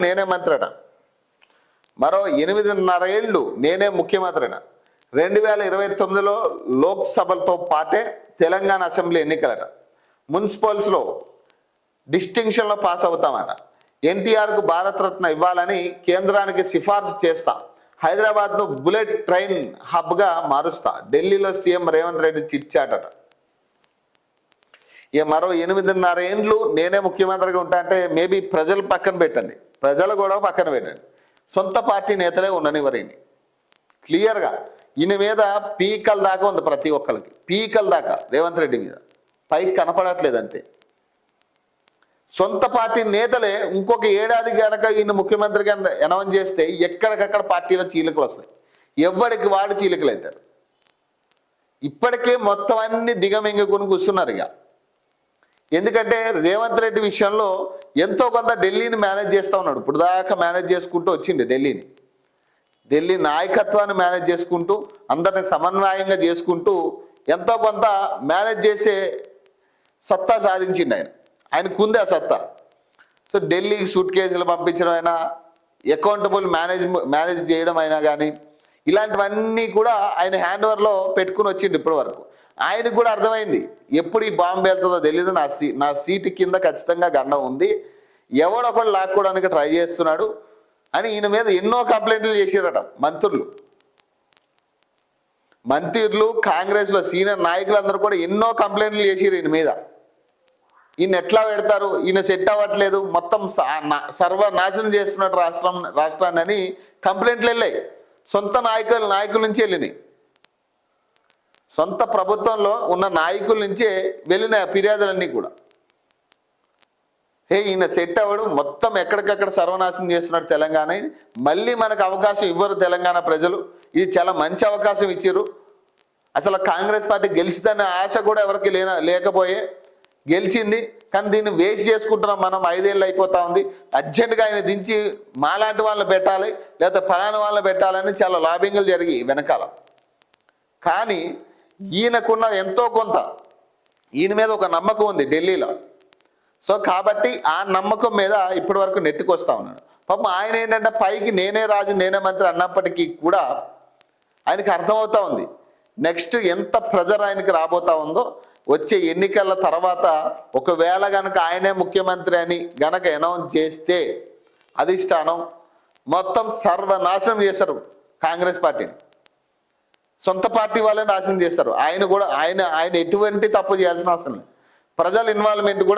నేనే మంత్రిట, మరో 8.5 ఏళ్ళు నేనే ముఖ్యమంత్రిట. 2029లో లోక్సభలతో పాటే తెలంగాణ అసెంబ్లీ ఎన్నికలట. మున్సిపల్స్లో డిస్టింక్షన్లో పాస్ అవుతామట. ఎన్టీఆర్కు భారతరత్న ఇవ్వాలని కేంద్రానికి సిఫార్సు చేస్తా. హైదరాబాద్ను బుల్లెట్ ట్రైన్ హబ్గా మారుస్తా. ఢిల్లీలో సీఎం రేవంత్ రెడ్డి చిట్చాటట. ఇక మరో 8.5 ఏళ్ళు నేనే ముఖ్యమంత్రిగా ఉంటా అంటే మేబీ ప్రజలు పక్కన పెట్టండి, ప్రజలు కూడా పక్కన పెట్టండి, సొంత పార్టీ నేతలే ఉండనివ్వరు. ఈయన క్లియర్గా ఈయన మీద పీకల దాకా ఉంది, ప్రతి ఒక్కరికి పీకల దాకా రేవంత్ రెడ్డి మీద, పైకి కనపడట్లేదు అంతే. సొంత పార్టీ నేతలే ఇంకొక ఏడాది కనుక ఈయన ముఖ్యమంత్రిగా అనౌన్స్ చేస్తే ఎక్కడికక్కడ పార్టీలో చీలికలు వస్తాయి, ఎవరికి వాడు చీలికలు అవుతారు. ఇప్పటికే మొత్తం అన్ని దిగమింగుకుని కూర్చున్నారు. ఇక ఎందుకంటే రేవంత్ రెడ్డి విషయంలో ఎంతో కొంత ఢిల్లీని మేనేజ్ చేస్తూ ఉన్నాడు. ఇప్పుడు దాకా మేనేజ్ చేసుకుంటూ వచ్చింది ఢిల్లీ నాయకత్వాన్ని మేనేజ్ చేసుకుంటూ, అందరిని సమన్వయంగా చేసుకుంటూ ఎంతో కొంత మేనేజ్ చేసే సత్తా సాధించింది ఆయనకు ఉంది ఆ సత్తా. సో ఢిల్లీకి సూట్ కేసులు పంపించడం అయినా, అకౌంటబుల్ మేనేజ్ చేయడం అయినా కానీ ఇలాంటివన్నీ కూడా ఆయన హ్యాండ్ ఓవర్లో పెట్టుకుని వచ్చింది ఇప్పటి వరకు. ఆయనకు కూడా అర్థమైంది ఎప్పుడు ఈ బాంబు వెళ్తుందో తెలియదు, నా సీటు కింద ఖచ్చితంగా గండం ఉంది, ఎవడొకడు లాక్కోవడానికి ట్రై చేస్తున్నాడు అని ఈయన మీద ఎన్నో కంప్లైంట్లు చేసారట మంత్రులు కాంగ్రెస్లో సీనియర్ నాయకులందరూ కూడా ఎన్నో కంప్లైంట్లు చేసారు ఈయన మీద. ఈయన ఎట్లా పెడతారు, ఈయన సెట్ అవ్వట్లేదు, మొత్తం సర్వనాశనం చేస్తున్నట్టు రాష్ట్రాన్ని అని కంప్లైంట్లు వెళ్ళాయి. సొంత నాయకుల నుంచి వెళ్ళినాయి, సొంత ప్రభుత్వంలో ఉన్న నాయకుల నుంచే వెళ్ళిన ఫిర్యాదులన్నీ కూడా. ఈయన సెట్ అవ్వడు, మొత్తం ఎక్కడికక్కడ సర్వనాశనం చేస్తున్నాడు తెలంగాణ, మళ్ళీ మనకు అవకాశం ఇవ్వరు తెలంగాణ ప్రజలు, ఇది చాలా మంచి అవకాశం ఇచ్చారు. అసలు కాంగ్రెస్ పార్టీ గెలిచిందనే ఆశ కూడా ఎవరికి లేకపోయే గెలిచింది, కానీ దీన్ని వేస్ట్ చేసుకుంటున్నాం మనం. 5 ఏళ్ళు అయిపోతా ఉంది, అర్జెంటుగా ఆయన దించి మాలాంటి వాళ్ళని పెట్టాలి, లేకపోతే ఫలానా వాళ్ళని పెట్టాలని చాలా లాబింగ్లు జరిగి వెనకాల. కానీ ఈయనకున్న ఎంతో కొంత ఈయన మీద ఒక నమ్మకం ఉంది ఢిల్లీలో. సో కాబట్టి ఆ నమ్మకం మీద ఇప్పటి వరకు నెట్టుకొస్తా ఉన్నాడు. పాపం ఆయన ఏంటంటే పైకి నేనే రాజు నేనే మంత్రి అన్నప్పటికీ కూడా ఆయనకి అర్థమవుతా ఉంది నెక్స్ట్ ఎంత ప్రెజర్ ఆయనకి రాబోతా ఉందో. వచ్చే ఎన్నికల తర్వాత ఒకవేళ గనక ఆయనే ముఖ్యమంత్రి అని గనక అనౌన్స్ చేస్తే అధిష్టానం మొత్తం సర్వనాశనం చేశారు కాంగ్రెస్ పార్టీని, సొంత పార్టీ వాళ్ళే నాశనం చేస్తారు. ఆయన ఎటువంటి తప్పు చేయాల్సిన అవసరం లేదు, ప్రజల ఇన్వాల్వ్మెంట్ కూడా